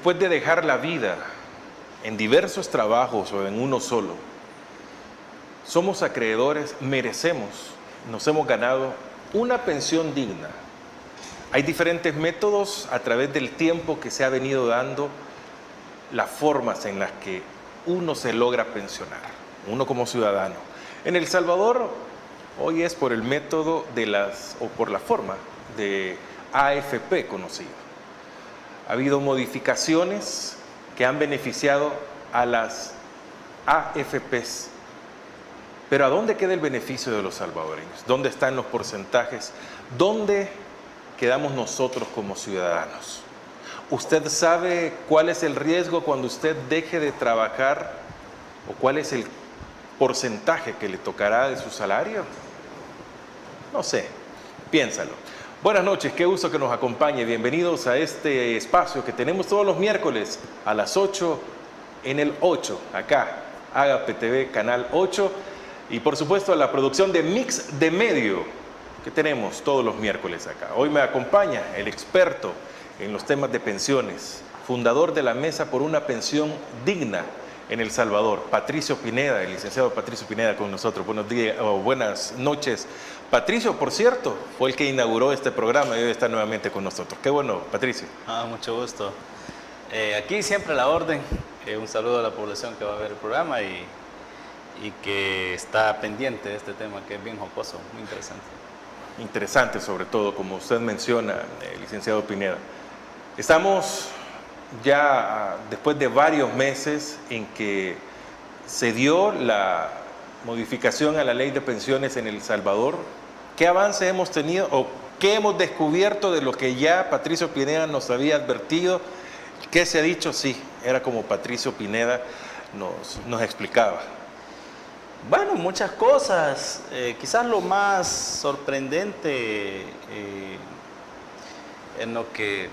Después de dejar la vida en diversos trabajos o en uno solo, somos acreedores, merecemos, nos hemos ganado una pensión digna. Hay diferentes métodos a través del tiempo que se ha venido dando, las formas en las que uno se logra pensionar, uno como ciudadano. En El Salvador, hoy es por el método o por la forma de AFP conocido. Ha habido modificaciones que han beneficiado a las AFPs. Pero ¿a dónde queda el beneficio de los salvadoreños? ¿Dónde están los porcentajes? ¿Dónde quedamos nosotros como ciudadanos? ¿Usted sabe cuál es el riesgo cuando usted deje de trabajar o cuál es el porcentaje que le tocará de su salario? No sé, piénsalo. Buenas noches, qué gusto que nos acompañe. Bienvenidos a este espacio que tenemos todos los miércoles a las 8 en el 8, acá, Agape TV, Canal 8. Y por supuesto a la producción de Mix de Medio que tenemos todos los miércoles acá. Hoy me acompaña el experto en los temas de pensiones, fundador de la Mesa por una Pensión Digna en El Salvador, Patricio Pineda, el licenciado Patricio Pineda con nosotros. Buenos días o buenas noches. Patricio, por cierto, fue el que inauguró este programa y hoy está nuevamente con nosotros. Qué bueno, Patricio. Mucho gusto. Aquí siempre a la orden. Un saludo a la población que va a ver el programa y que está pendiente de este tema que es bien jocoso, muy interesante. Interesante sobre todo, como usted menciona, licenciado Pineda. Estamos ya después de varios meses en que se dio la modificación a la ley de pensiones en El Salvador. ¿Qué avances hemos tenido o qué hemos descubierto de lo que ya Patricio Pineda nos había advertido? ¿Qué se ha dicho? Sí, era como Patricio Pineda nos explicaba. Bueno, muchas cosas. Quizás lo más sorprendente en lo que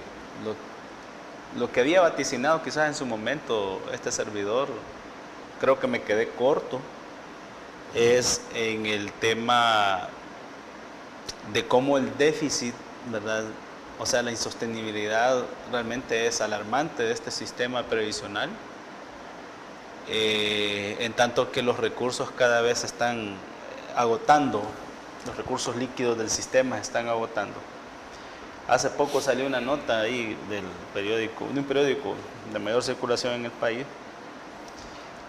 había vaticinado quizás en su momento este servidor, creo que me quedé corto, es en el tema de cómo el déficit, ¿verdad? O sea, la insostenibilidad realmente es alarmante de este sistema previsional. En tanto que los recursos cada vez están agotando, los recursos líquidos del sistema se están agotando. Hace poco salió una nota ahí de un periódico de mayor circulación en el país,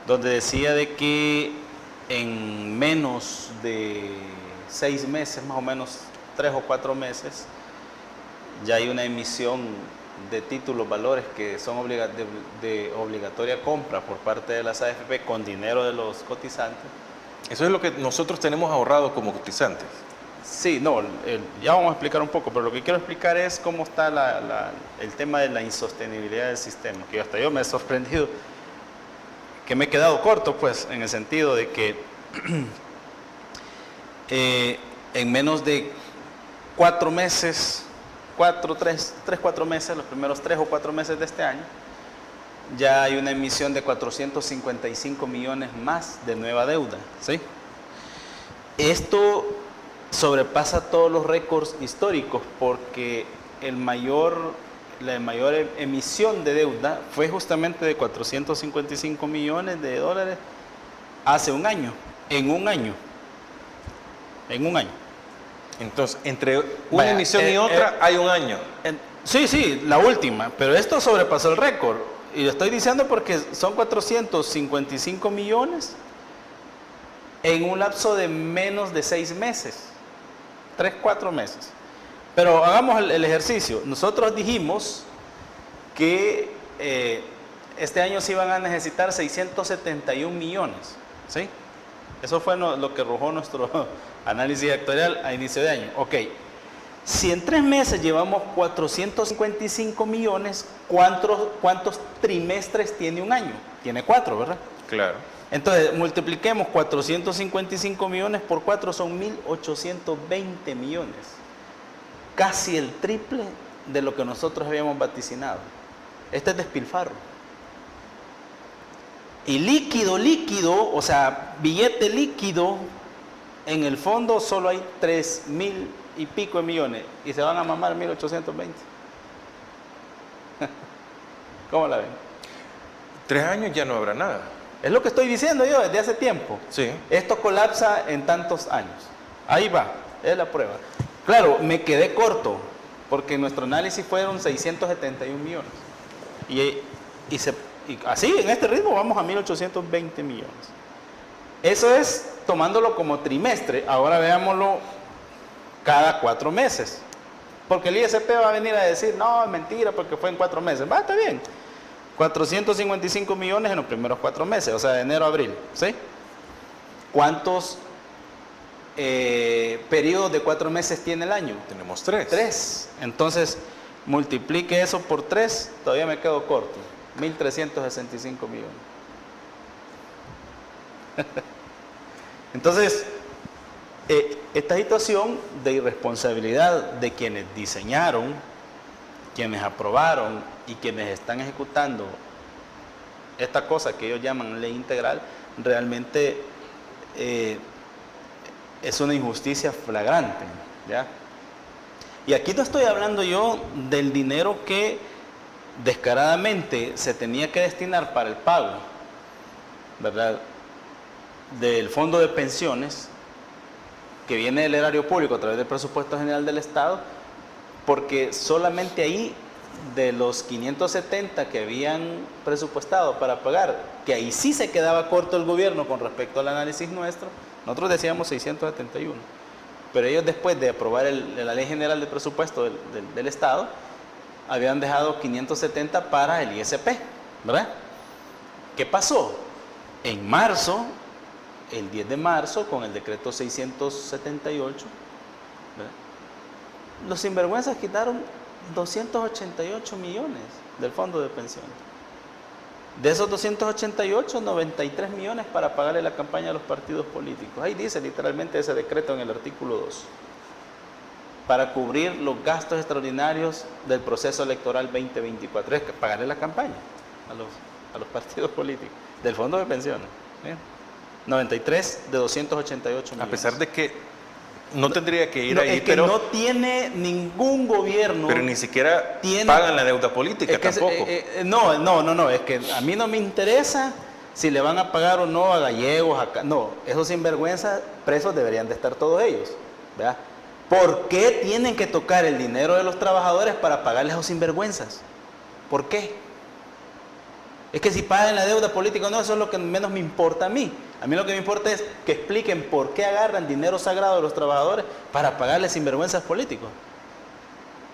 donde decía de que en menos de 6 meses, más o menos 3 o 4 meses, ya hay una emisión de títulos, valores que son de obligatoria compra por parte de las AFP con dinero de los cotizantes. Eso es lo que nosotros tenemos ahorrado como cotizantes. Sí, no, ya vamos a explicar un poco, pero lo que quiero explicar es cómo está el tema de la insostenibilidad del sistema, que hasta yo me he sorprendido, que me he quedado corto, pues, en el sentido de que en menos de 4 meses, 4 meses, los primeros 3 o 4 meses de este año, ya hay una emisión de 455 millones más de nueva deuda, ¿sí? Esto sobrepasa todos los récords históricos porque la mayor emisión de deuda fue justamente de 455 millones de dólares hace un año, en un año. Entonces, entre una emisión y otra hay un año. Sí, la última, pero esto sobrepasó el récord. Y lo estoy diciendo porque son 455 millones en un lapso de menos de 6 meses. 3, 4 meses. Pero hagamos el ejercicio. Nosotros dijimos que este año se iban a necesitar 671 millones. ¿Sí? Eso fue lo que arrojó nuestro análisis actuarial a inicio de año. Ok. Si en 3 meses llevamos 455 millones, ¿cuántos trimestres tiene un año? Tiene 4, ¿verdad? Claro. Entonces, multipliquemos 455 millones por 4, son 1.820 millones. Casi el triple de lo que nosotros habíamos vaticinado. Este es despilfarro. Y líquido, o sea, billete líquido, en el fondo solo hay 3.000 y pico de millones. Y se van a mamar 1.820. ¿Cómo la ven? 3 años ya no habrá nada. Es lo que estoy diciendo yo desde hace tiempo. Sí. Esto colapsa en tantos años. Ahí va, es la prueba. Claro, me quedé corto, porque nuestro análisis fueron 671 millones. Y así, en este ritmo, vamos a 1.820 millones. Eso es tomándolo como trimestre. Ahora veámoslo cada 4 meses. Porque el ISP va a venir a decir, no, es mentira, porque fue en 4 meses. Va, está bien. 455 millones en los primeros 4 meses, o sea, de enero a abril, ¿sí? ¿Cuántos periodos de 4 meses tiene el año? Tenemos 3. 3. Entonces, multiplique eso por 3, todavía me quedo corto. 1.365 millones. Entonces, esta situación de irresponsabilidad de quienes diseñaron, quienes aprobaron y quienes están ejecutando esta cosa que ellos llaman ley integral, realmente es una injusticia flagrante, ¿ya? Y aquí no estoy hablando yo del dinero que descaradamente se tenía que destinar para el pago, ¿verdad?, del fondo de pensiones que viene del erario público a través del presupuesto general del Estado, porque solamente ahí, de los 570 que habían presupuestado para pagar, que ahí sí se quedaba corto el gobierno con respecto al análisis nuestro, nosotros decíamos 671, pero ellos, después de aprobar la Ley General de Presupuesto del Estado, habían dejado 570 para el ISP, ¿verdad? ¿Qué pasó? En marzo, el 10 de marzo, con el decreto 678, ¿verdad?, los sinvergüenzas quitaron 288 millones del fondo de pensiones. De esos 288, 93 millones para pagarle la campaña a los partidos políticos. Ahí dice literalmente ese decreto en el artículo 2. Para cubrir los gastos extraordinarios del proceso electoral 2024. Es que pagarle la campaña a los partidos políticos del fondo de pensiones. 93 de 288 millones. A pesar de que no tendría que ir No, ahí, es que pero no tiene ningún gobierno. pero ni siquiera pagan la deuda política, es que tampoco. No, es que a mí no me interesa si le van a pagar o no a gallegos, no, esos sinvergüenzas presos deberían de estar todos ellos, ¿verdad? ¿Por qué tienen que tocar el dinero de los trabajadores para pagarles a esos sinvergüenzas? ¿Por qué? Es que si pagan la deuda política o no, eso es lo que menos me importa a mí. A mí lo que me importa es que expliquen por qué agarran dinero sagrado de los trabajadores para pagarles sinvergüenzas políticos.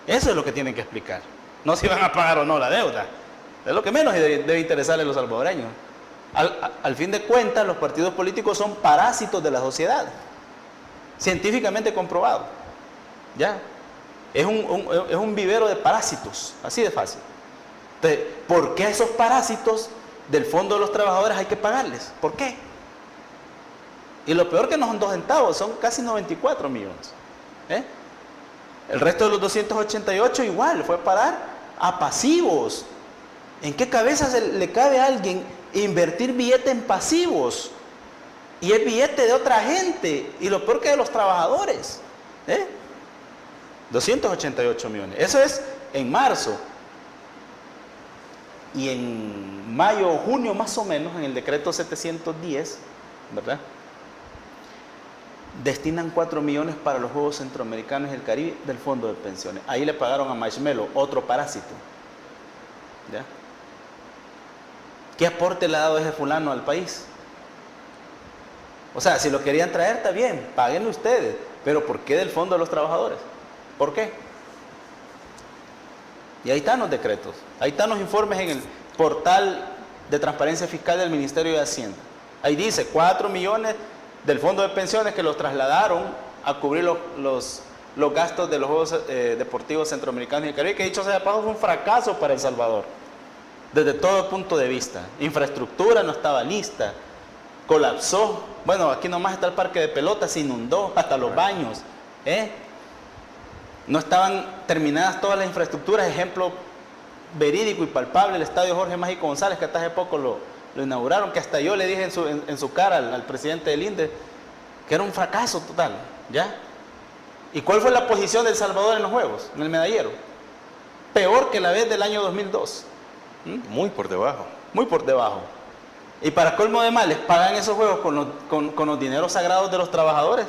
Eso es lo que tienen que explicar. No si van a pagar o no la deuda. Es lo que menos debe interesarle a los salvadoreños. Al fin de cuentas, los partidos políticos son parásitos de la sociedad. Científicamente comprobado. ¿Ya? Es un vivero de parásitos. Así de fácil. Entonces, ¿por qué a esos parásitos del fondo de los trabajadores hay que pagarles? ¿Por qué? Y lo peor que no son 2 centavos, son casi 94 millones. El resto de los 288 igual, fue parar a pasivos. ¿En qué cabeza le cabe a alguien invertir billete en pasivos? Y es billete de otra gente. Y lo peor que de los trabajadores. 288 millones. Eso es en marzo. Y en mayo o junio más o menos, en el decreto 710, ¿verdad?, destinan 4 millones para los Juegos Centroamericanos y el Caribe del fondo de pensiones. Ahí le pagaron a Marshmello, otro parásito. ¿Ya? ¿Qué aporte le ha dado ese fulano al país? O sea, si lo querían traer, está bien, páguenlo ustedes. Pero ¿por qué del fondo de los trabajadores? ¿Por qué? Y ahí están los decretos, ahí están los informes en el portal de transparencia fiscal del Ministerio de Hacienda. Ahí dice 4 millones del fondo de pensiones que los trasladaron a cubrir los gastos de los Juegos Deportivos Centroamericanos y el Caribe, que dicho sea de paso fue un fracaso para El Salvador, desde todo punto de vista. Infraestructura no estaba lista, colapsó. Bueno, aquí nomás está el parque de pelotas, se inundó, hasta los baños. No estaban terminadas todas las infraestructuras, ejemplo verídico y palpable, el estadio Jorge Mágico González, que hasta hace poco lo inauguraron, que hasta yo le dije en su cara al presidente del INDE que era un fracaso total, ¿ya? ¿Y cuál fue la posición de El Salvador en los Juegos, en el medallero? Peor que la vez del año 2002. Muy por debajo. Muy por debajo. Y para colmo de males, pagan esos juegos con los dineros sagrados de los trabajadores.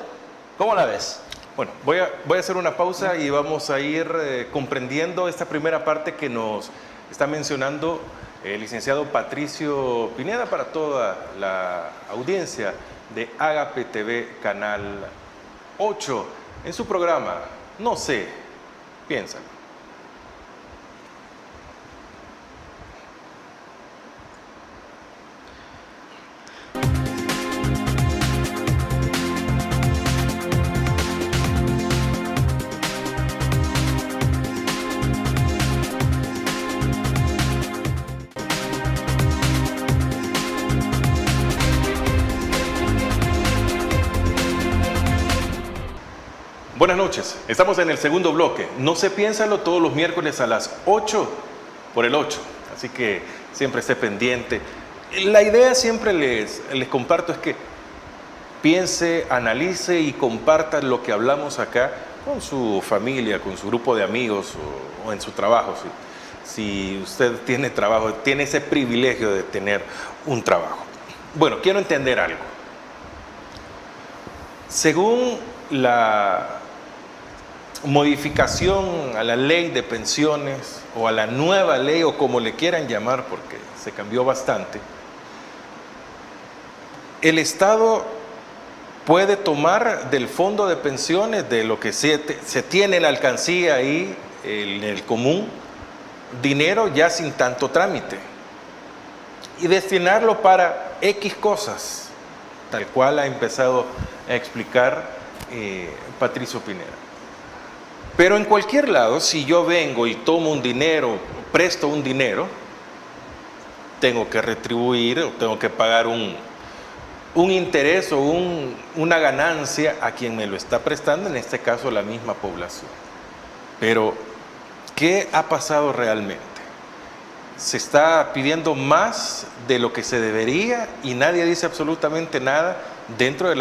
¿Cómo la ves? Bueno, voy a hacer una pausa y vamos a ir comprendiendo esta primera parte que nos está mencionando el licenciado Patricio Pineda para toda la audiencia de Agape TV Canal 8 en su programa No sé, piénsalo. Buenas noches, estamos en el segundo bloque. No se piénsalo todos los miércoles a las 8 por el 8, así que siempre esté pendiente. La idea siempre les comparto es que piense, analice y comparta lo que hablamos acá con su familia, con su grupo de amigos o en su trabajo. Si usted tiene trabajo, tiene ese privilegio de tener un trabajo. Bueno, quiero entender algo. Según la modificación a la ley de pensiones o a la nueva ley o como le quieran llamar porque se cambió bastante, el Estado puede tomar del fondo de pensiones, de lo que se tiene en la alcancía ahí, en el común, dinero ya sin tanto trámite y destinarlo para X cosas, tal cual ha empezado a explicar Patricio Pineda. Pero en cualquier lado, si yo vengo y tomo un dinero, presto un dinero, tengo que retribuir o tengo que pagar un interés o una ganancia a quien me lo está prestando, en este caso la misma población. Pero, ¿qué ha pasado realmente? Se está pidiendo más de lo que se debería y nadie dice absolutamente nada dentro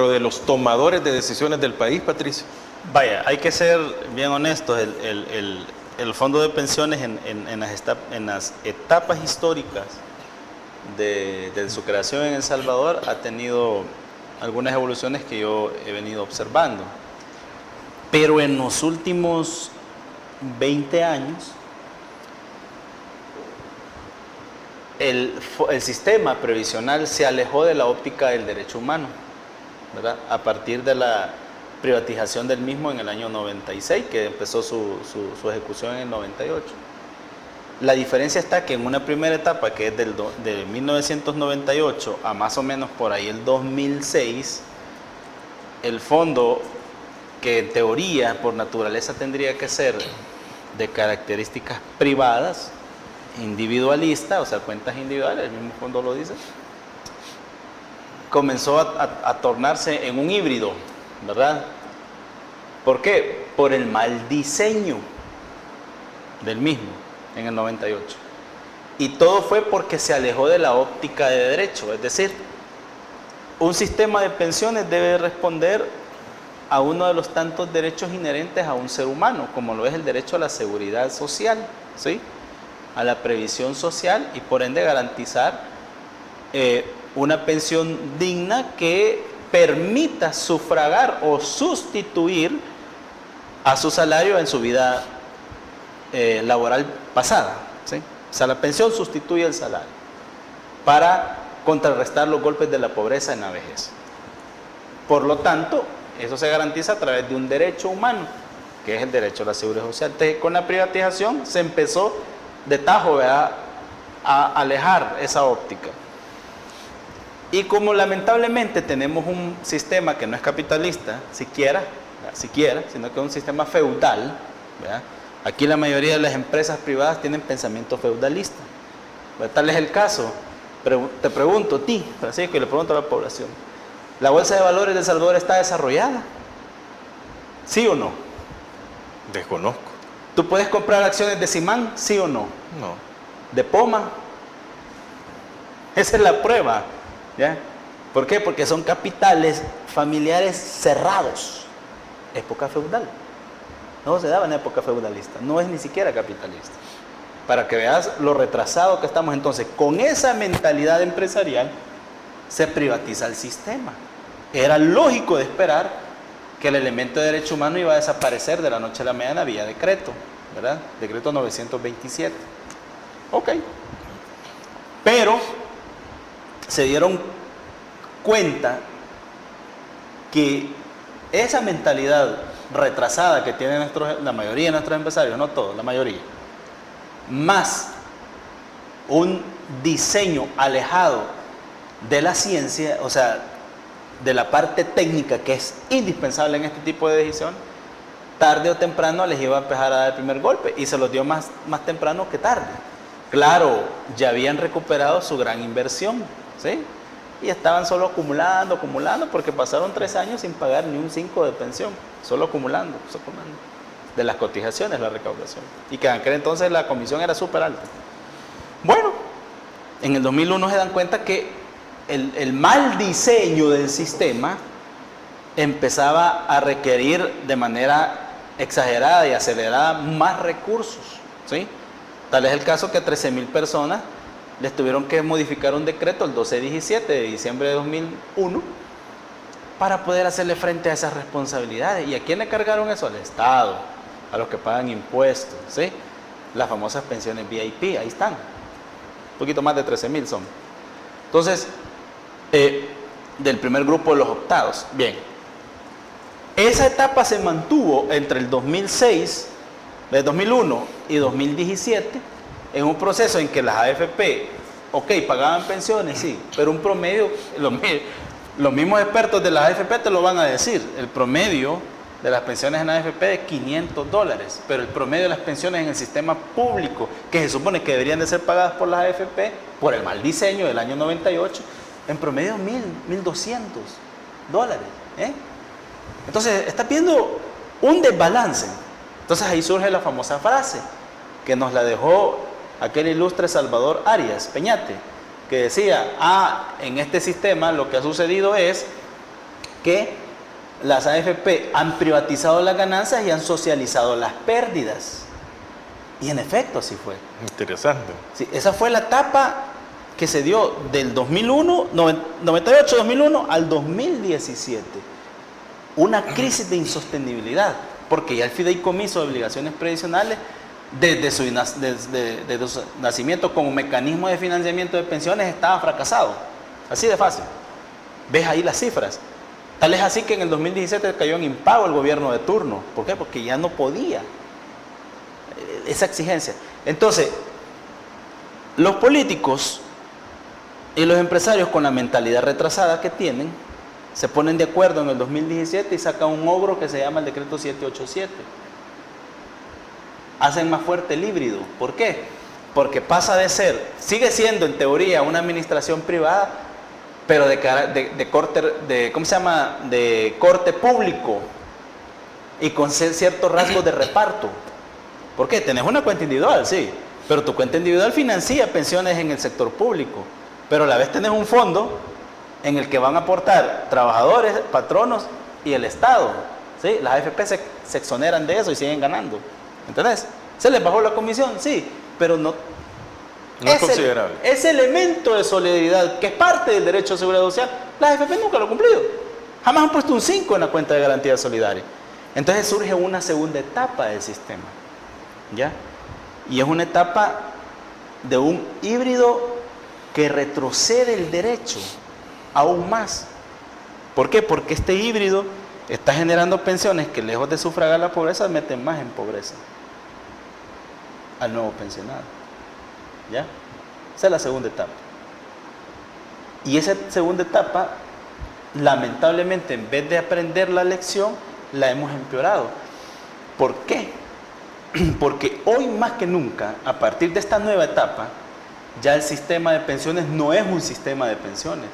de los tomadores de decisiones del país, Patricio. Vaya, hay que ser bien honestos. El fondo de pensiones en las etapas históricas de su creación en El Salvador ha tenido algunas evoluciones que yo he venido observando. Pero en los últimos 20 años, el sistema previsional se alejó de la óptica del derecho humano, ¿verdad? A partir de la privatización del mismo en el año 96, que empezó su ejecución en el 98. La diferencia está que en una primera etapa, que es de 1998 a más o menos por ahí el 2006, el fondo, que en teoría por naturaleza tendría que ser de características privadas, individualista, o sea, cuentas individuales, el mismo fondo lo dice, comenzó a tornarse en un híbrido, ¿verdad? ¿Por qué? Por el mal diseño del mismo en el 98. Y todo fue porque se alejó de la óptica de derecho, es decir, un sistema de pensiones debe responder a uno de los tantos derechos inherentes a un ser humano, como lo es el derecho a la seguridad social, ¿sí? A la previsión social y por ende garantizar una pensión digna que permita sufragar o sustituir a su salario en su vida laboral pasada, ¿sí? O sea, la pensión sustituye el salario para contrarrestar los golpes de la pobreza en la vejez. Por lo tanto, eso se garantiza a través de un derecho humano, que es el derecho a la seguridad social. Entonces, con la privatización se empezó de tajo, ¿verdad?, a alejar esa óptica. Y como lamentablemente tenemos un sistema que no es capitalista, siquiera, sino que es un sistema feudal, ¿verdad? Aquí la mayoría de las empresas privadas tienen pensamiento feudalista. Tal es el caso. Te pregunto a ti, Francisco, y le pregunto a la población, ¿la Bolsa de Valores de El Salvador está desarrollada? ¿Sí o no? Desconozco. ¿Tú puedes comprar acciones de Simán? ¿Sí o no? No. ¿De Poma? Esa es la prueba, ¿ya? ¿Por qué? Porque son capitales familiares cerrados. Época feudal. No se daba en época feudalista. No es ni siquiera capitalista. Para que veas lo retrasado que estamos. Entonces, con esa mentalidad empresarial, se privatiza el sistema. Era lógico de esperar que el elemento de derecho humano iba a desaparecer de la noche a la mañana vía decreto, ¿verdad? Decreto 927. Ok. Pero se dieron cuenta que esa mentalidad retrasada que tienen la mayoría de nuestros empresarios, no todos, la mayoría, más un diseño alejado de la ciencia, o sea, de la parte técnica que es indispensable en este tipo de decisión, tarde o temprano les iba a empezar a dar el primer golpe, y se los dio más temprano que tarde. Claro, ya habían recuperado su gran inversión, ¿sí? Y estaban solo acumulando, porque pasaron 3 años sin pagar ni un 5 de pensión, solo acumulando. De las cotizaciones, la recaudación. Y que en aquel entonces la comisión era súper alta. Bueno, en el 2001 se dan cuenta que el mal diseño del sistema empezaba a requerir de manera exagerada y acelerada más recursos, ¿sí? Tal es el caso que a 13,000 personas les tuvieron que modificar un decreto el 1217 de diciembre de 2001 para poder hacerle frente a esas responsabilidades. ¿Y a quién le cargaron eso? Al Estado, a los que pagan impuestos, ¿sí? Las famosas pensiones VIP, ahí están. Un poquito más de 13,000 son. Entonces, del primer grupo de los optados. Bien. Esa etapa se mantuvo entre el 2006, de 2001 y 2017, en un proceso en que las AFP, ok, pagaban pensiones, sí, pero un promedio, los mismos expertos de las AFP te lo van a decir, el promedio de las pensiones en AFP es $500, pero el promedio de las pensiones en el sistema público, que se supone que deberían de ser pagadas por las AFP, por el mal diseño del año 98, en promedio $1,200. Entonces, está viendo un desbalance. Entonces ahí surge la famosa frase que nos la dejó aquel ilustre Salvador Arias Peñate, que decía, en este sistema lo que ha sucedido es que las AFP han privatizado las ganancias y han socializado las pérdidas. Y en efecto así fue. Interesante. Sí, esa fue la etapa que se dio del 98-2001 al 2017. Una crisis de insostenibilidad, porque ya el fideicomiso de obligaciones previsionales, desde su nacimiento como mecanismo de financiamiento de pensiones, estaba fracasado. Así de fácil. Ves ahí las cifras. Tal es así que en el 2017 cayó en impago el gobierno de turno. ¿Por qué? Porque ya no podía esa exigencia. Entonces, los políticos y los empresarios, con la mentalidad retrasada que tienen, se ponen de acuerdo en el 2017 y sacan un ogro que se llama el decreto 787. Hacen más fuerte el híbrido. ¿Por qué? Porque pasa de ser, sigue siendo en teoría una administración privada, pero de corte público y con ciertos rasgos de reparto. ¿Por qué? Tenés una cuenta individual, sí, pero tu cuenta individual financia pensiones en el sector público, pero a la vez tenés un fondo en el que van a aportar trabajadores, patronos y el Estado, ¿sí? Las AFP se exoneran de eso y siguen ganando. ¿Entendés? ¿Se les bajó la comisión? Sí, pero no es considerable. Ese elemento de solidaridad, que es parte del derecho a seguridad social, las AFP nunca lo han cumplido. Jamás han puesto un 5 en la cuenta de garantía solidaria. Entonces surge una segunda etapa del sistema, ¿ya? Y es una etapa de un híbrido que retrocede el derecho aún más. ¿Por qué? Porque este híbrido está generando pensiones que, lejos de sufragar la pobreza, meten más en pobreza al nuevo pensionado. ¿Ya? Esa es la segunda etapa. Y esa segunda etapa, lamentablemente, en vez de aprender la lección, la hemos empeorado. ¿Por qué? Porque hoy más que nunca, a partir de esta nueva etapa, ya el sistema de pensiones no es un sistema de pensiones,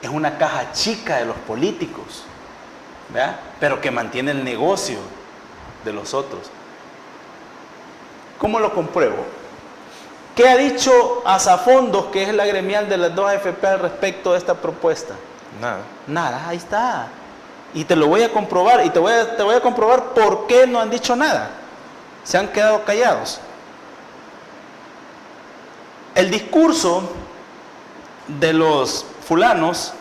es una caja chica de los políticos, ¿verdad? Pero que mantiene el negocio de los otros. ¿Cómo lo compruebo? ¿Qué ha dicho Asafondos, que es la gremial de las dos AFP, al respecto de esta propuesta? Nada, ahí está. Y te lo voy a comprobar, y te voy a comprobar por qué no han dicho nada. Se han quedado callados. El discurso de los fulanos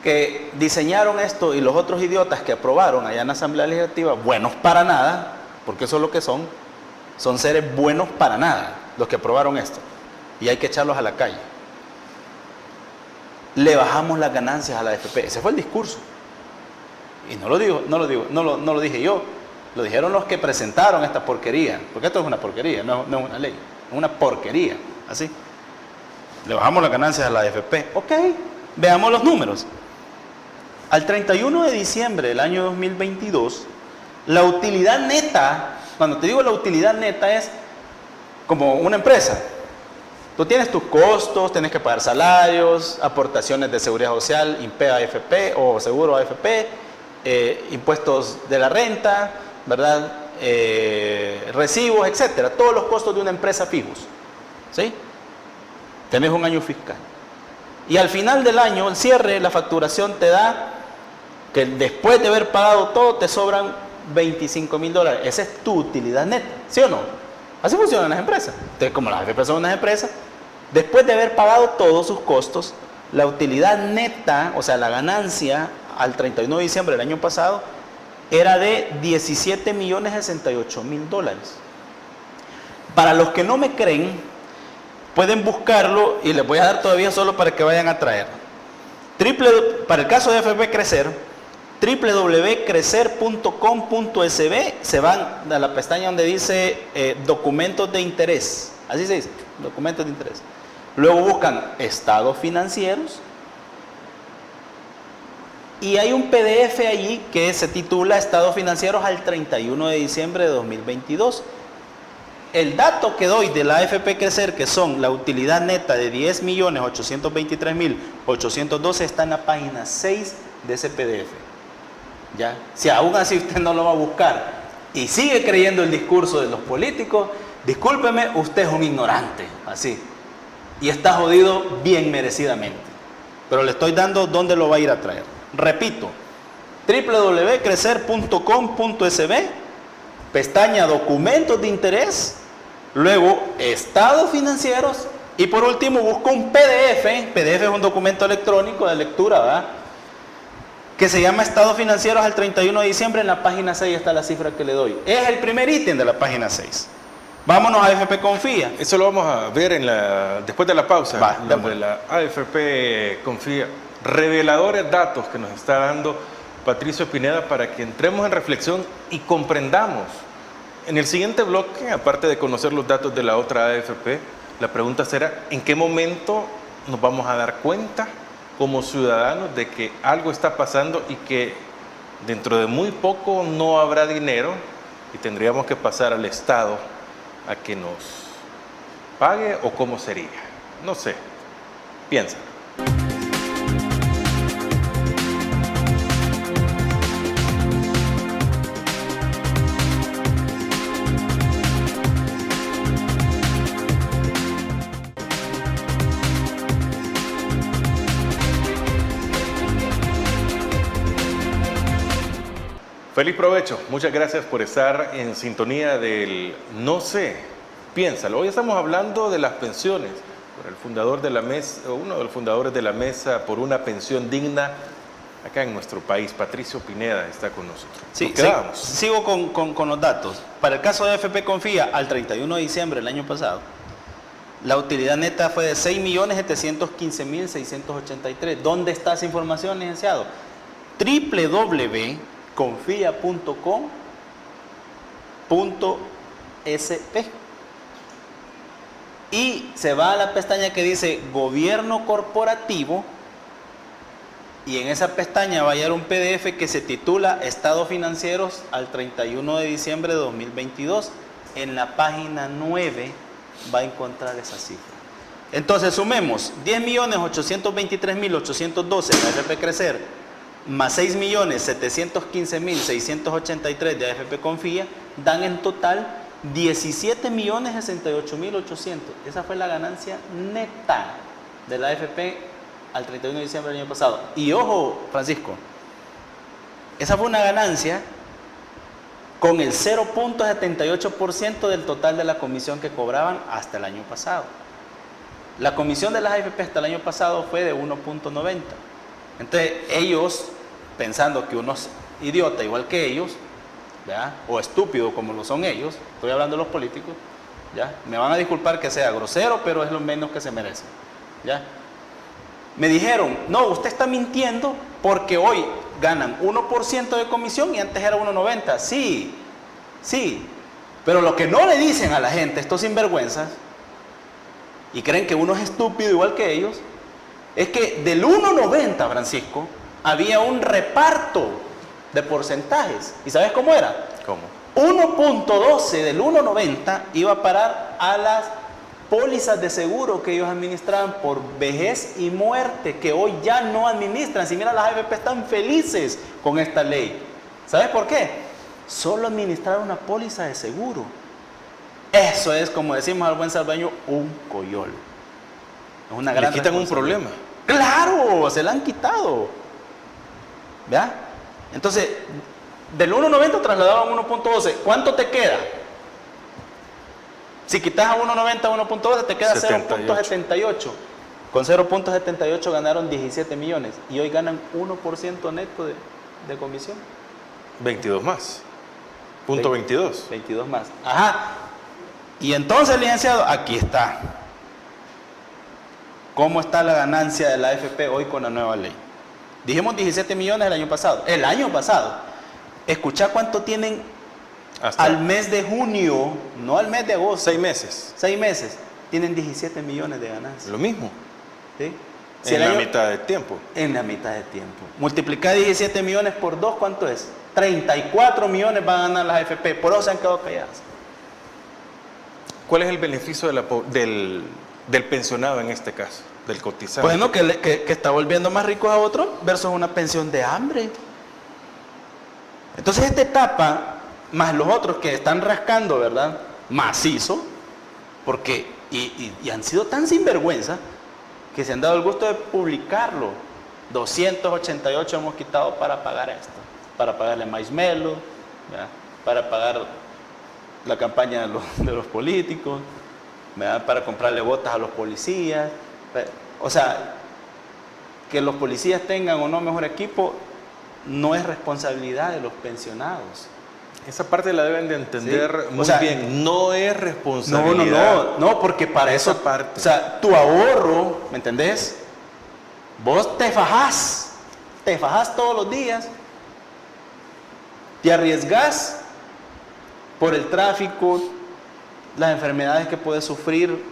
que diseñaron esto y los otros idiotas que aprobaron allá en la Asamblea Legislativa, buenos para nada, porque eso es lo que son seres buenos para nada los que aprobaron esto, y hay que echarlos a la calle. Le bajamos las ganancias a la AFP, ese fue el discurso, y no lo dije yo, lo dijeron los que presentaron esta porquería, porque esto es una porquería, no es una ley, es una porquería, así. Le bajamos las ganancias a la AFP, ok, veamos los números. Al 31 de diciembre del año 2022, la utilidad neta, cuando te digo la utilidad neta es como una empresa. Tú tienes tus costos, tienes que pagar salarios, aportaciones de seguridad social, INPE AFP o seguro AFP, impuestos de la renta, ¿verdad? Recibos, etcétera. Todos los costos de una empresa fijos. ¿Sí? Tenés un año fiscal. Y al final del año, el cierre, la facturación te da que después de haber pagado todo, te sobran $25,000. Esa es tu utilidad neta, ¿sí o no? Así funcionan las empresas. Entonces, como las AFP son unas empresas, después de haber pagado todos sus costos, la utilidad neta, o sea, la ganancia al 31 de diciembre del año pasado, era de $17,068,000. Para los que no me creen, pueden buscarlo y les voy a dar todavía solo para que vayan a traer. Para el caso de AFP Crecer, www.crecer.com.sb, se van a la pestaña donde dice documentos de interés, así se dice, documentos de interés. Luego buscan estados financieros y hay un PDF allí que se titula Estados financieros al 31 de diciembre de 2022. El dato que doy de la AFP Crecer, que son la utilidad neta de 10,823,812, está en la página 6 de ese PDF. ¿Ya? Si aún así usted no lo va a buscar y sigue creyendo el discurso de los políticos, discúlpeme, usted es un ignorante, así. Y está jodido bien merecidamente. Pero le estoy dando dónde lo va a ir a traer. Repito, www.crecer.com.sb, pestaña documentos de interés, luego estados financieros y por último busco un PDF. PDF es un documento electrónico de lectura, ¿verdad? Que se llama Estados Financieros al 31 de diciembre, en la página 6 está la cifra que le doy. Es el primer ítem de la página 6. Vámonos a AFP Confía. Eso lo vamos a ver después de la pausa. Va, de la AFP Confía. Reveladores datos que nos está dando Patricio Pineda para que entremos en reflexión y comprendamos. En el siguiente bloque, aparte de conocer los datos de la otra AFP, la pregunta será, ¿en qué momento nos vamos a dar cuenta como ciudadanos de que algo está pasando y que dentro de muy poco no habrá dinero y tendríamos que pasar al Estado a que nos pague, o cómo sería? No sé, piensa. Feliz provecho, muchas gracias por estar en sintonía del No sé, piénsalo. Hoy estamos hablando de las pensiones, por el fundador de la mesa, uno de los fundadores de la mesa por una pensión digna acá en nuestro país. Patricio Pineda está con nosotros. Sí, sigo con los datos. Para el caso de AFP Confía, al 31 de diciembre del año pasado, la utilidad neta fue de 6,715,683. ¿Dónde está esa información, licenciado? www.confia.com.sp y se va a la pestaña que dice Gobierno Corporativo y en esa pestaña va a hallar un PDF que se titula Estados Financieros al 31 de diciembre de 2022. En la página 9 va a encontrar esa cifra. Entonces sumemos 10,823,812 de AFP Crecer más 6,715,683 de AFP Confía, dan en total 17,068,800. Esa fue la ganancia neta de la AFP al 31 de diciembre del año pasado. Y ojo, Francisco, esa fue una ganancia con el 0.78% del total de la comisión que cobraban hasta el año pasado. La comisión de las AFP hasta el año pasado fue de 1.90. Entonces ellos, pensando que uno es idiota igual que ellos, ¿ya?, o estúpido como lo son ellos, estoy hablando de los políticos, ¿ya?, me van a disculpar que sea grosero, pero es lo menos que se merece, ¿ya? Me dijeron, no, usted está mintiendo porque hoy ganan 1% de comisión y antes era 1.90. Sí, sí, pero lo que no le dicen a la gente, estos sinvergüenzas, y creen que uno es estúpido igual que ellos, es que del 1.90, Francisco, había un reparto de porcentajes. ¿Y sabes cómo era? ¿Cómo? 1.12 del 1.90 iba a parar a las pólizas de seguro que ellos administraban por vejez y muerte, que hoy ya no administran. Si mira, las AFP están felices con esta ley. ¿Sabes por qué? Solo administrar una póliza de seguro. Eso es, como decimos al buen salvaño, un coyol. Es una gran Le quitan un problema. ¡Claro! Se la han quitado. ¿Vea? Entonces, del 1.90 trasladado a 1.12. ¿Cuánto te queda? Si quitas a 1.90 a 1.12 te queda 0.78. Con 0.78 ganaron 17 millones y hoy ganan 1% neto de comisión. 22 más. Punto 22. 22 más. Ajá. Y entonces, licenciado, aquí está. ¿Cómo está la ganancia de la AFP hoy con la nueva ley? Dijimos 17 millones el año pasado. El año pasado. Escuchá cuánto tienen hasta al mes de junio, no al mes de agosto. 6 meses. 6 meses. Tienen 17 millones de ganancias. Lo mismo. ¿Sí? Si en la mitad del tiempo. En la mitad del tiempo. Multiplicar 17 millones por 2, ¿cuánto es? 34 millones van a ganar las AFP. Por eso se han quedado calladas. ¿Cuál es el beneficio del pensionado en este caso? Del cotizante. Bueno, que está volviendo más ricos a otros versus una pensión de hambre. Entonces esta etapa, más los otros que están rascando, ¿verdad?, macizo, porque, y han sido tan sinvergüenza que se han dado el gusto de publicarlo. 288 hemos quitado para pagar esto, para pagarle maíz melo, ¿verdad?, para pagar la campaña de los políticos, ¿verdad?, para comprarle botas a los policías. O sea, que los policías tengan o no mejor equipo no es responsabilidad de los pensionados. Esa parte la deben de entender, ¿sí?, muy bien. No es responsabilidad. No, porque para eso, parte. o sea, tu ahorro, ¿me entendés? Vos te fajás todos los días, te arriesgás por el tráfico, las enfermedades que puedes sufrir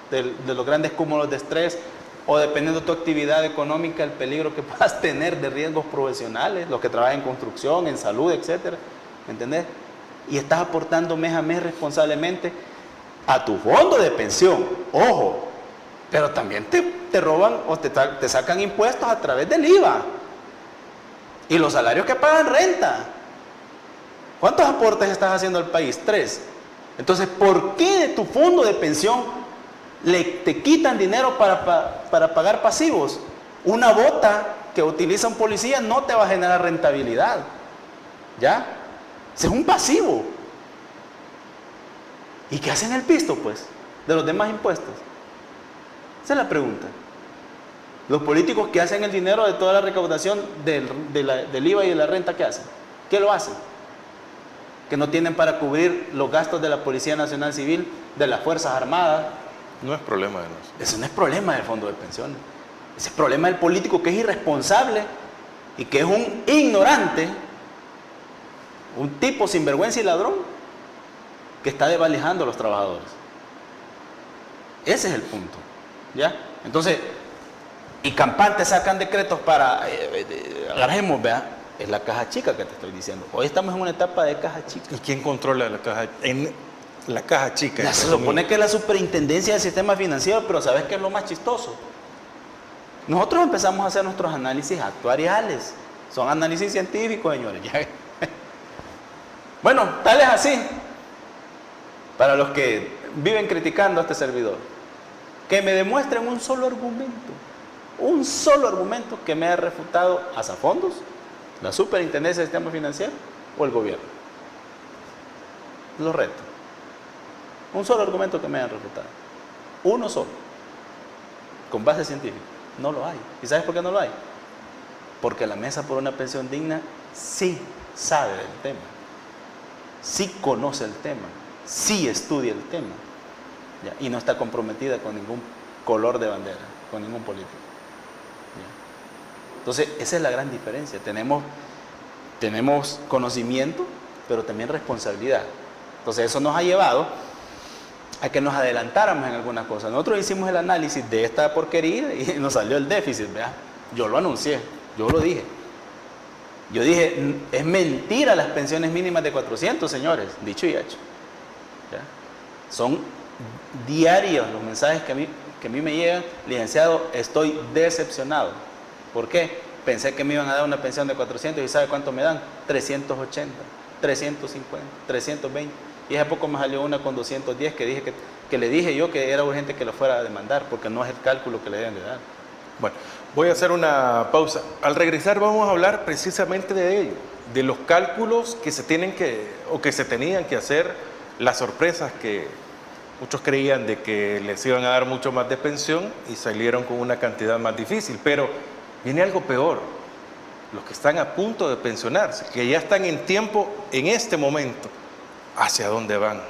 de los grandes cúmulos de estrés, o dependiendo de tu actividad económica, el peligro que puedas tener de riesgos profesionales, los que trabajan en construcción, en salud, etcétera, ¿me entendés? Y estás aportando mes a mes responsablemente a tu fondo de pensión, ojo, pero también te roban o te sacan impuestos a través del IVA y los salarios que pagan renta. ¿Cuántos aportes estás haciendo al país? 3. Entonces, ¿por qué de tu fondo de pensión te quitan dinero para pagar pasivos? Una bota que utiliza un policía no te va a generar rentabilidad, ¿ya? Ese es un pasivo. ¿Y qué hacen el pisto, pues, de los demás impuestos? Esa es la pregunta. Los políticos que hacen el dinero de toda la recaudación del IVA y de la renta, ¿qué hacen? ¿Qué lo hacen? Que no tienen para cubrir los gastos de la Policía Nacional Civil, de las Fuerzas Armadas. No es problema de nosotros. Ese no es problema del fondo de pensiones. Ese es problema del político que es irresponsable y que es un ignorante, un tipo sinvergüenza y ladrón que está desvalijando a los trabajadores. Ese es el punto, ¿ya? Entonces, y campantes sacan decretos para, agarremos, vea, es la caja chica que te estoy diciendo. Hoy estamos en una etapa de caja chica. ¿Y quién controla la caja? En la caja chica. Se supone que es la superintendencia del sistema financiero, pero ¿sabes qué es lo más chistoso? Nosotros empezamos a hacer nuestros análisis actuariales. Son análisis científicos, señores. Bueno, tal es así. Para los que viven criticando a este servidor, que me demuestren un solo argumento que me haya refutado Asafondos, la superintendencia del sistema financiero o el gobierno. Los reto. Un solo argumento que me hayan refutado. Uno solo. Con base científica. No lo hay. ¿Y sabes por qué no lo hay? Porque la Mesa por una Pensión Digna sí sabe del tema. Sí conoce el tema. Sí estudia el tema. ¿Ya? Y no está comprometida con ningún color de bandera, con ningún político. ¿Ya? Entonces, esa es la gran diferencia. Tenemos conocimiento, pero también responsabilidad. Entonces, eso nos ha llevado a que nos adelantáramos en algunas cosas. Nosotros hicimos el análisis de esta porquería y nos salió el déficit, ¿verdad? Yo lo anuncié, yo lo dije. Yo dije, es mentira las pensiones mínimas de 400, señores, dicho y hecho. ¿Ya? Son diarios los mensajes que a mí me llegan, licenciado, estoy decepcionado. ¿Por qué? Pensé que me iban a dar una pensión de 400 y ¿sabe cuánto me dan? 380, 350, 320. Y hace poco me salió una con 210 que le dije yo que era urgente que lo fuera a demandar porque no es el cálculo que le deben de dar. Bueno, voy a hacer una pausa. Al regresar vamos a hablar precisamente de ello, de los cálculos que se tienen que se tenían que hacer, las sorpresas que muchos creían de que les iban a dar mucho más de pensión y salieron con una cantidad más difícil. Pero viene algo peor, los que están a punto de pensionarse, que ya están en tiempo en este momento. ¿Hacia dónde van?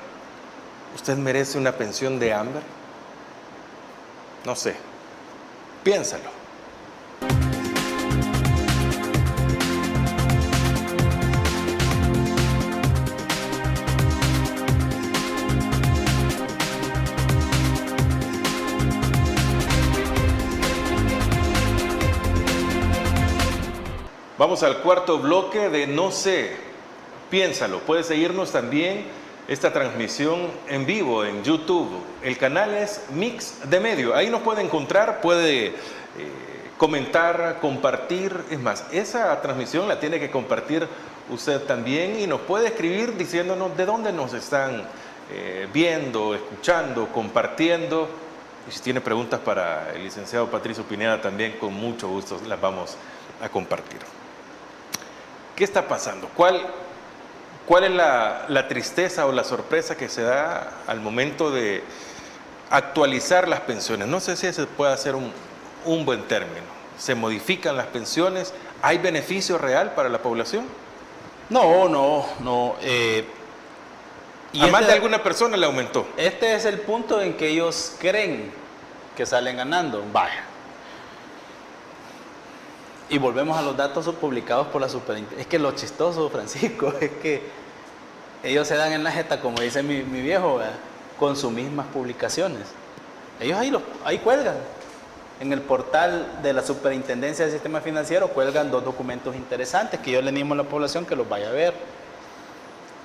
¿Usted merece una pensión de hambre? No sé. Piénsalo. Vamos al cuarto bloque de No sé. Piénsalo, puedes seguirnos también esta transmisión en vivo en YouTube. El canal es Mix de Medio. Ahí nos puede encontrar, puede comentar, compartir. Es más, esa transmisión la tiene que compartir usted también y nos puede escribir diciéndonos de dónde nos están viendo, escuchando, compartiendo. Y si tiene preguntas para el licenciado Patricio Pineda también, con mucho gusto las vamos a compartir. ¿Qué está pasando? ¿Cuál es la tristeza o la sorpresa que se da al momento de actualizar las pensiones? No sé si ese puede ser un buen término. ¿Se modifican las pensiones? ¿Hay beneficio real para la población? No. A más de alguna persona le aumentó. Este es el punto en que ellos creen que salen ganando. Vaya. Y volvemos a los datos publicados por la superintendencia. Es que lo chistoso, Francisco, es que ellos se dan en la jeta, como dice mi viejo, ¿verdad? Con sus mismas publicaciones. Ellos ahí cuelgan. En el portal de la Superintendencia del Sistema Financiero cuelgan dos documentos interesantes que yo le animo a la población que los vaya a ver.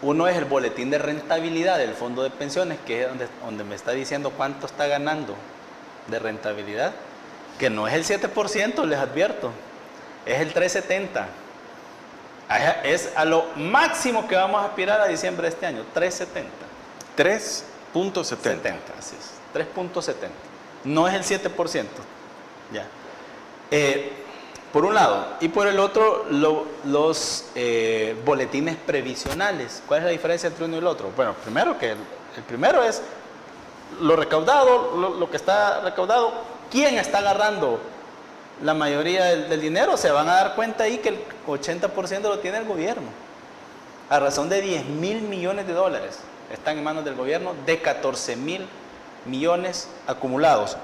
Uno es el boletín de rentabilidad del Fondo de Pensiones, que es donde me está diciendo cuánto está ganando de rentabilidad, que no es el 7%, les advierto. Es el 3.70. Es a lo máximo que vamos a aspirar a diciembre de este año, 3.70. 3.70. Así es, 3.70. No es el 7%. Ya. Por un lado. Y por el otro, los boletines previsionales. ¿Cuál es la diferencia entre uno y el otro? Bueno, primero que el primero es lo recaudado, lo que está recaudado, quién está agarrando la mayoría del dinero. Se van a dar cuenta ahí que el 80% lo tiene el gobierno, a razón de 10.000 millones de dólares están en manos del gobierno, de 14.000 millones acumulados,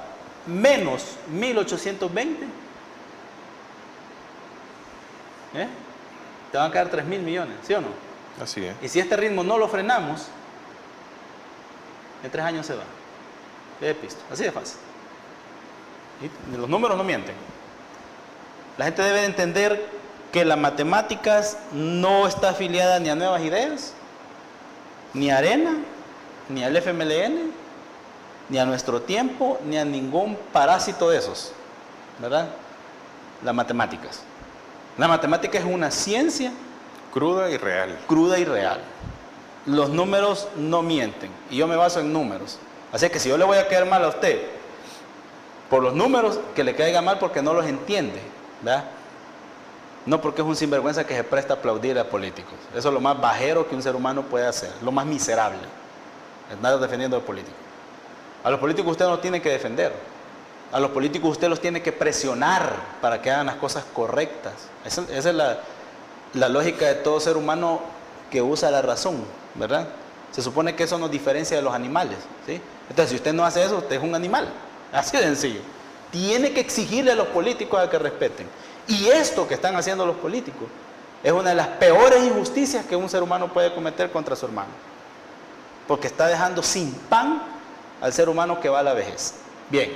menos 1.820, te van a quedar 3.000 millones, ¿sí o no? Así es. Y si este ritmo no lo frenamos, en 3 años se va. De pisto, así de fácil. Y los números no mienten. La gente debe de entender que las matemáticas no está afiliada ni a Nuevas Ideas, ni a Arena, ni al FMLN, ni a Nuestro Tiempo, ni a ningún parásito de esos, ¿verdad? Las matemáticas. La matemática es una ciencia Cruda y real. Cruda y real. Los números no mienten, y yo me baso en números. Así que si yo le voy a caer mal a usted por los números, que le caiga mal porque no los entiende, ¿verdad? No porque es un sinvergüenza que se presta a aplaudir a políticos. Eso es lo más bajero que un ser humano puede hacer, lo más miserable. Andar defendiendo a los políticos. A los políticos usted no tiene que defender. A los políticos usted los tiene que presionar para que hagan las cosas correctas. Esa es la lógica de todo ser humano que usa la razón, ¿verdad? Se supone que eso nos diferencia de los animales, ¿sí? Entonces, si usted no hace eso, usted es un animal. Así de sencillo. Tiene que exigirle a los políticos a que respeten. Y esto que están haciendo los políticos es una de las peores injusticias que un ser humano puede cometer contra su hermano. Porque está dejando sin pan al ser humano que va a la vejez. Bien,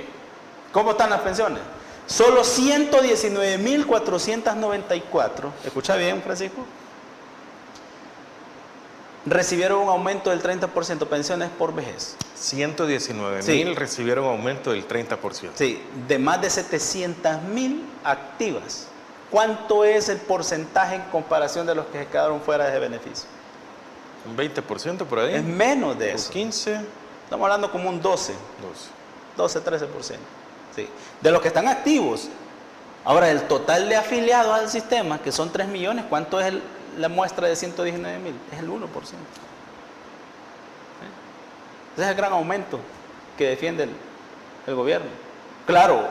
¿cómo están las pensiones? Solo 119.494, escucha bien, Francisco, recibieron un aumento del 30% pensiones por vejez. 119.000 Sí. recibieron aumento del 30%. Sí, de más de 700.000 activas. ¿Cuánto es el porcentaje en comparación de los que se quedaron fuera de ese beneficio? Un 20% por ahí. Es menos de O eso. 15, Estamos hablando como un 12, 12. 13%. Sí. De los que están activos. Ahora, el total de afiliados al sistema, que son 3 millones, ¿cuánto es la muestra de 119.000? Es el 1%. ¿Sí? Ese es el gran aumento que defiende el gobierno. Claro,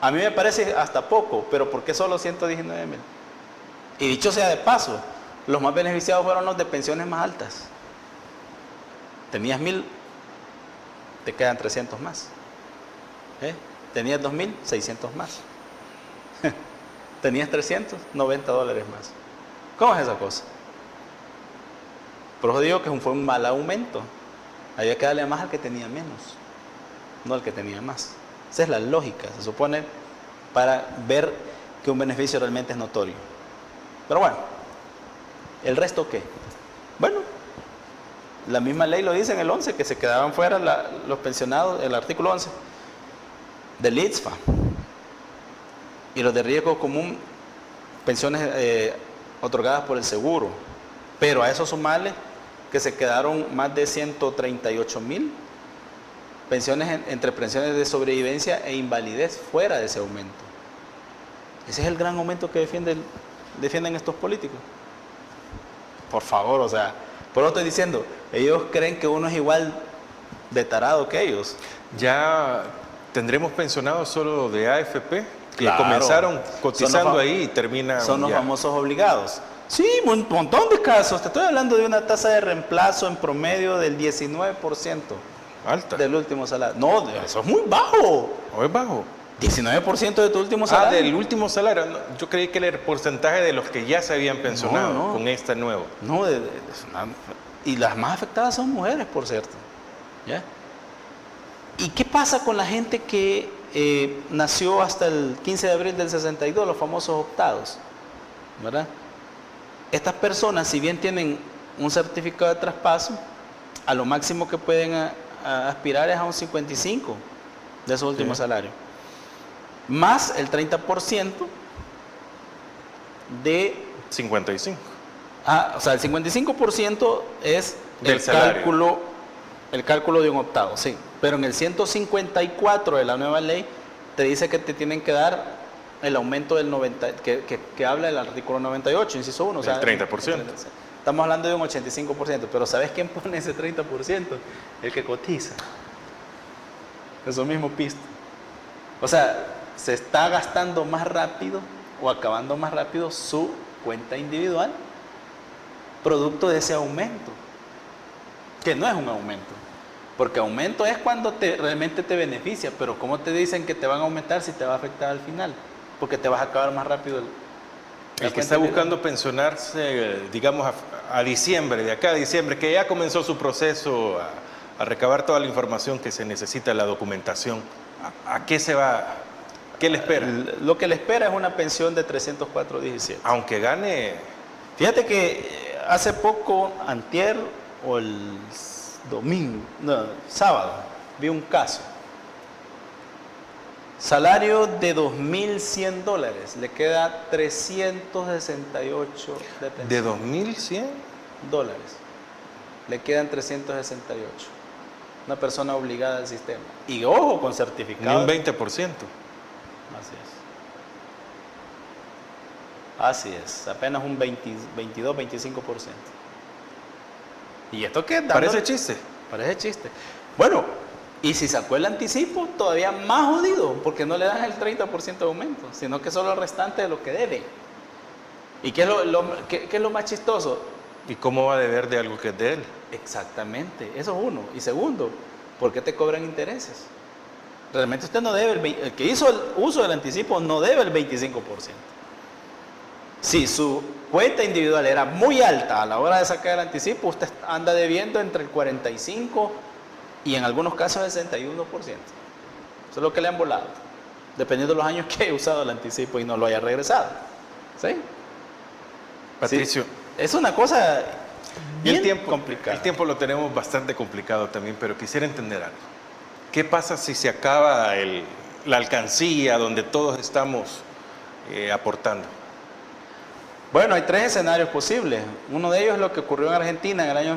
a mí me parece hasta poco, pero ¿por qué solo 119.000? Y dicho sea de paso, los más beneficiados fueron los de pensiones más altas. Tenías 1.000, te quedan 300 más. Tenías 2.000, 600 más. Tenías 300, $90 más. ¿Cómo es esa cosa? Por eso digo que fue un mal aumento. Había que darle más al que tenía menos, no al que tenía más. Esa es la lógica, se supone, para ver que un beneficio realmente es notorio. Pero bueno, ¿el resto qué? Bueno, la misma ley lo dice en el 11, que se quedaban fuera los pensionados, el artículo 11, del ITSFA. Y los de riesgo común, pensiones otorgadas por el seguro. Pero a eso sumarle que se quedaron más de 138.000 pensiones entre pensiones de sobrevivencia e invalidez fuera de ese aumento. Ese es el gran aumento que defienden estos políticos. Por favor, o sea, por lo estoy diciendo, ellos creen que uno es igual de tarado que ellos. Ya tendremos pensionados solo de AFP, que Claro. comenzaron cotizando Son los ahí y terminan Son los ya. famosos obligados. Sí, un montón de casos. Te estoy hablando de una tasa de reemplazo en promedio del 19% Alta. del último salario. No, eso es muy bajo. ¿O es bajo? 19% de tu último Ah, salario. del último salario. No, yo creí que era el porcentaje de los que ya se habían pensionado No. con este nuevo. No, y las más afectadas son mujeres, por cierto. ¿Ya? ¿Y qué pasa con la gente que nació hasta el 15 de abril del 62, los famosos optados? ¿Verdad? Estas personas, si bien tienen un certificado de traspaso, a lo máximo que pueden aspirar es a un 55 de su último Sí. salario. Más el 30% de 55. o sea, el 55% es Del salario. el cálculo de un optado, sí. Pero en el 154 de la nueva ley te dice que te tienen que dar el aumento del 90, que habla del artículo 98, inciso 1. O sea, El 30%. Estamos hablando de un 85%, pero ¿sabes quién pone ese 30%? El que cotiza. Eso mismo pisto. O sea, se está gastando más rápido o acabando más rápido su cuenta individual producto de ese aumento, que no es un aumento, porque aumento es cuando realmente te beneficia, pero ¿cómo te dicen que te van a aumentar si te va a afectar al final? Porque te vas a acabar más rápido El que está buscando pensionarse, digamos, a diciembre, de acá a diciembre, que ya comenzó su proceso a recabar toda la información que se necesita, la documentación, ¿a qué se va? ¿Qué le espera? Lo que le espera es una pensión de 304.17. Aunque gane, Fíjate que hace poco, antier o el sábado, vi un caso. Salario de $2.100, le queda 368 de pensión. de 2.100, dólares, le quedan 368. Una persona obligada al sistema. Y ojo, con ni certificado. un 20%. Así es. Así es, apenas un 22-25%. ¿Y esto qué? Parece chiste. Parece chiste. Bueno, y si sacó el anticipo, todavía más jodido, porque no le dan el 30% de aumento, sino que solo el restante de lo que debe. ¿Y qué es lo más chistoso? ¿Y cómo va a deber de algo que es de él? Exactamente, eso es uno. Y segundo, ¿por qué te cobran intereses? Realmente usted no debe, el que hizo el uso del anticipo no debe el 25%. Si su cuenta individual era muy alta a la hora de sacar el anticipo, usted anda debiendo entre el 45% y en algunos casos el 61%. Eso es lo que le han volado, dependiendo de los años que haya usado el anticipo y no lo haya regresado. ¿Sí? Patricio. Sí, es una cosa bien complicada. complicada. El tiempo lo tenemos bastante complicado también, pero quisiera entender algo. ¿Qué pasa si se acaba la alcancía donde todos estamos aportando? Bueno, hay tres escenarios posibles. Uno de ellos es lo que ocurrió en Argentina en el año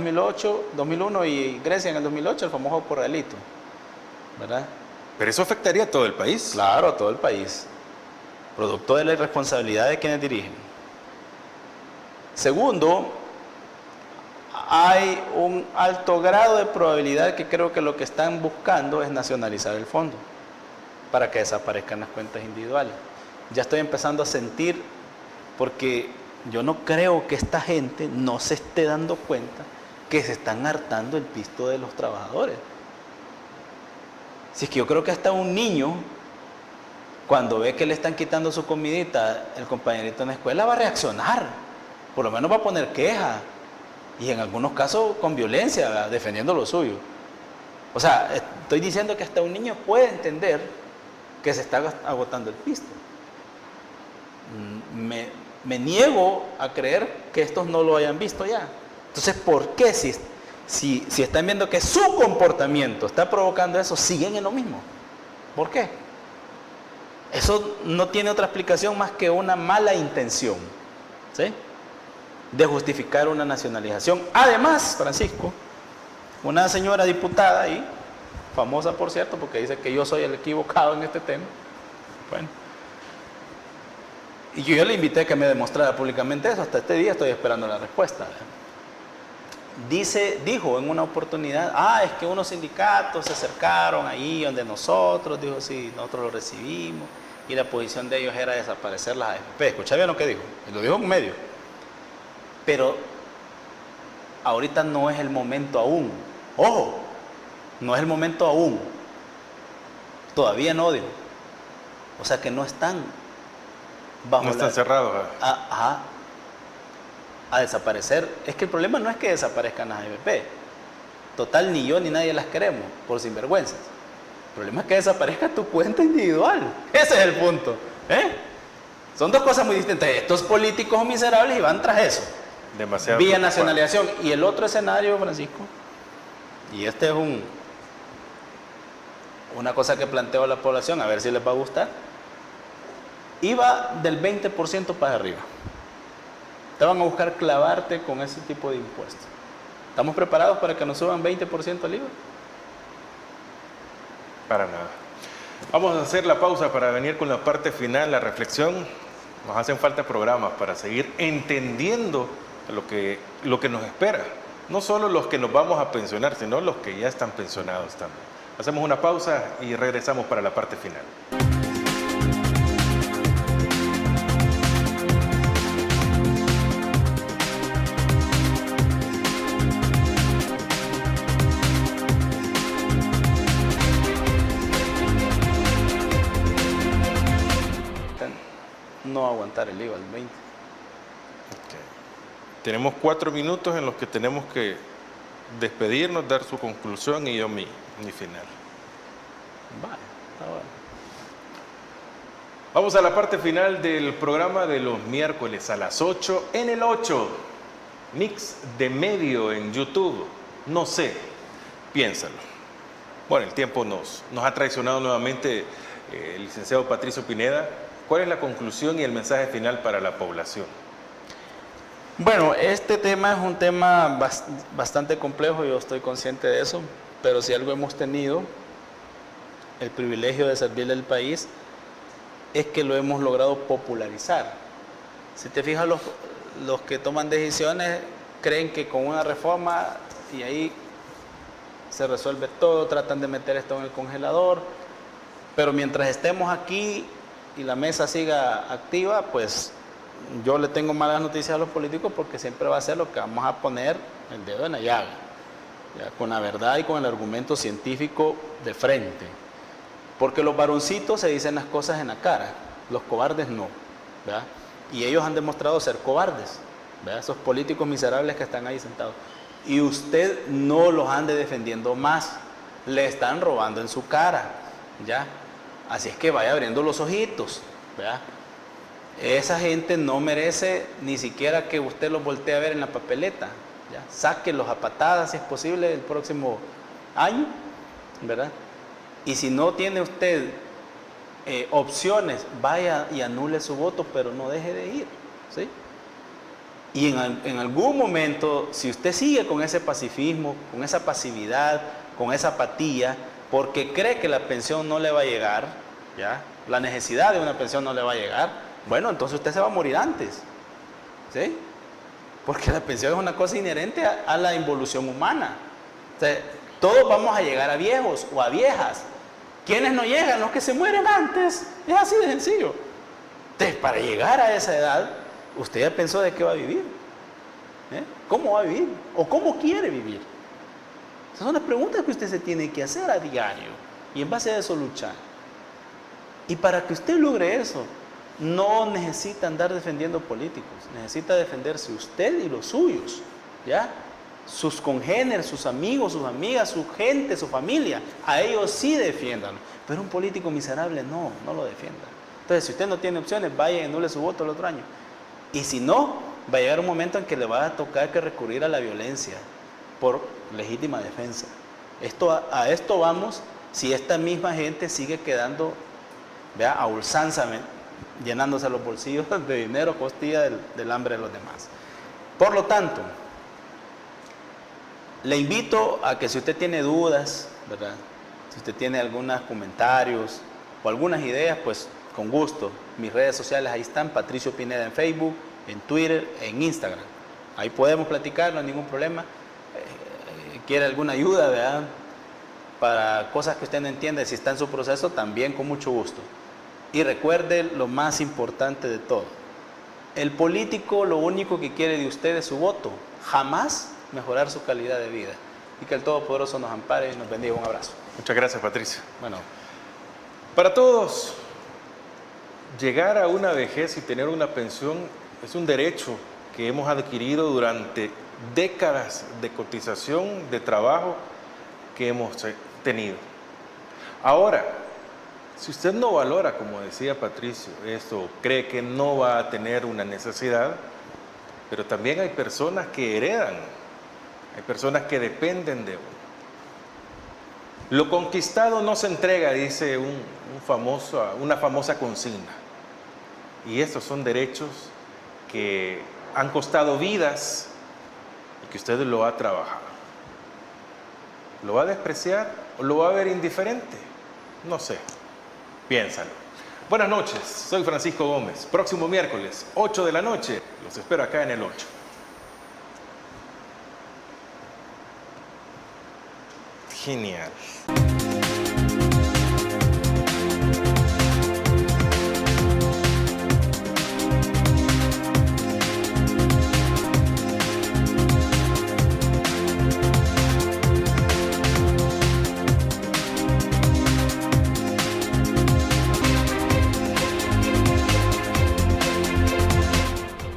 2001 y Grecia en el 2008, el famoso corralito, ¿verdad? Pero eso afectaría a todo el país. Claro, a todo el país, producto de la irresponsabilidad de quienes dirigen. Segundo, hay un alto grado de probabilidad que creo que lo que están buscando es nacionalizar el fondo para que desaparezcan las cuentas individuales. Ya estoy empezando a sentir, porque yo no creo que esta gente no se esté dando cuenta que se están hartando el pisto de los trabajadores. Si es que yo creo que hasta un niño, cuando ve que le están quitando su comidita, el compañerito en la escuela va a reaccionar, por lo menos va a poner queja, y en algunos casos con violencia, defendiendo lo suyo. O sea, estoy diciendo que hasta un niño puede entender que se está agotando el pisto. Me niego a creer que estos no lo hayan visto ya. Entonces, ¿por qué si están viendo que su comportamiento está provocando eso, siguen en lo mismo? ¿Por qué? Eso no tiene otra explicación más que una mala intención, ¿sí?, de justificar una nacionalización. Además, Francisco, una señora diputada ahí, famosa por cierto, porque dice que yo soy el equivocado en este tema. Bueno, y yo le invité a que me demostrara públicamente eso. Hasta este día estoy esperando la respuesta. Dijo en una oportunidad, es que unos sindicatos se acercaron ahí donde nosotros, dijo, sí, nosotros lo recibimos, y la posición de ellos era desaparecer las AFP. Escucha bien lo que dijo, y lo dijo en medio. Pero ahorita no es el momento aún. Ojo, no es el momento aún. Todavía no, digo. O sea que no están bajo no están cerrados. A desaparecer. Es que el problema no es que desaparezcan las AFP. Total, ni yo ni nadie las queremos, por sinvergüenzas. El problema es que desaparezca tu cuenta individual. Ese es el punto. Son dos cosas muy distintas. Estos políticos miserables y van tras eso. Demasiado Vía nacionalización. Y el otro escenario, Francisco, y este es una cosa que planteo a la población, a ver si les va a gustar. IVA del 20% para arriba. Te van a buscar clavarte con ese tipo de impuestos. ¿Estamos preparados para que nos suban 20% el IVA? Para nada. Vamos a hacer la pausa para venir con la parte final, la reflexión. Nos hacen falta programas para seguir entendiendo lo que nos espera. No solo los que nos vamos a pensionar, sino los que ya están pensionados también. Hacemos una pausa y regresamos para la parte final. No aguantar el IVA al 20%. Tenemos 4 minutos en los que tenemos que despedirnos, dar su conclusión y yo mi final. Vale, está bueno. Vamos a la parte final del programa de los miércoles a las 8 en el 8. Mix de medio en YouTube. No sé, piénsalo. Bueno, el tiempo nos ha traicionado nuevamente el licenciado Patricio Pineda. ¿Cuál es la conclusión y el mensaje final para la población? Bueno, este tema es un tema bastante complejo, yo estoy consciente de eso, pero si algo hemos tenido, el privilegio de servirle al país, es que lo hemos logrado popularizar. Si te fijas, los que toman decisiones creen que con una reforma y ahí se resuelve todo, tratan de meter esto en el congelador, pero mientras estemos aquí y la mesa siga activa, pues yo le tengo malas noticias a los políticos porque siempre va a ser lo que vamos a poner el dedo en la llaga, ¿ya? Con la verdad y con el argumento científico de frente. Porque los varoncitos se dicen las cosas en la cara, los cobardes no, ¿verdad? Y ellos han demostrado ser cobardes, ¿verdad? Esos políticos miserables que están ahí sentados. Y usted no los ande defendiendo más, le están robando en su cara, ¿ya? Así es que vaya abriendo los ojitos, ¿verdad? Esa gente no merece ni siquiera que usted los voltee a ver en la papeleta, ¿ya? Sáquenlos a patadas si es posible el próximo año, ¿verdad? Y si no tiene usted opciones, vaya y anule su voto, pero no deje de ir, ¿sí? Y en algún momento, si usted sigue con ese pacifismo, con esa pasividad, con esa apatía, porque cree que la pensión no le va a llegar, ¿ya? La necesidad de una pensión no le va a llegar, bueno, entonces usted se va a morir antes, ¿sí? Porque la pensión es una cosa inherente a la involución humana. O sea, todos vamos a llegar a viejos o a viejas. ¿Quiénes no llegan? Los que se mueren antes. Es así de sencillo. Entonces, para llegar a esa edad, usted ya pensó de qué va a vivir. ¿Cómo va a vivir? ¿O cómo quiere vivir? Esas son las preguntas que usted se tiene que hacer a diario. Y en base a eso luchar. Y para que usted logre eso, no necesita andar defendiendo políticos. Necesita defenderse usted y los suyos. ¿Ya? Sus congéneres, sus amigos, sus amigas, su gente, su familia, a ellos sí defiéndanlo. Pero un político miserable no lo defienda. Entonces, si usted no tiene opciones, vaya y anule su voto el otro año. Y si no, va a llegar un momento en que le va a tocar que recurrir a la violencia por legítima defensa. A esto vamos si esta misma gente sigue quedando, vea, a ulsanza, llenándose los bolsillos de dinero a costilla del hambre de los demás. Por lo tanto, le invito a que si usted tiene dudas, ¿verdad? Si usted tiene algunos comentarios o algunas ideas, pues con gusto. Mis redes sociales ahí están, Patricio Pineda en Facebook, en Twitter, en Instagram. Ahí podemos platicar, no hay ningún problema. Quiere alguna ayuda, ¿verdad? Para cosas que usted no entiende, si está en su proceso, también con mucho gusto. Y recuerde lo más importante de todo. El político lo único que quiere de usted es su voto, jamás mejorar su calidad de vida. Y que el Todopoderoso nos ampare y nos bendiga. Un abrazo. Muchas gracias, Patricio. Bueno, Para todos, llegar a una vejez y tener una pensión es un derecho que hemos adquirido durante décadas de cotización, de trabajo que hemos tenido. Ahora, si usted no valora, como decía Patricio, esto, cree que no va a tener una necesidad, pero también hay personas que heredan, hay personas que dependen de uno. Lo conquistado no se entrega, dice una famosa consigna. Y estos son derechos que han costado vidas y que usted lo ha trabajado. ¿Lo va a despreciar o lo va a ver indiferente? No sé, piénsalo. Buenas noches, soy Francisco Gómez. Próximo miércoles, 8 de la noche, los espero acá en el 8. Genial.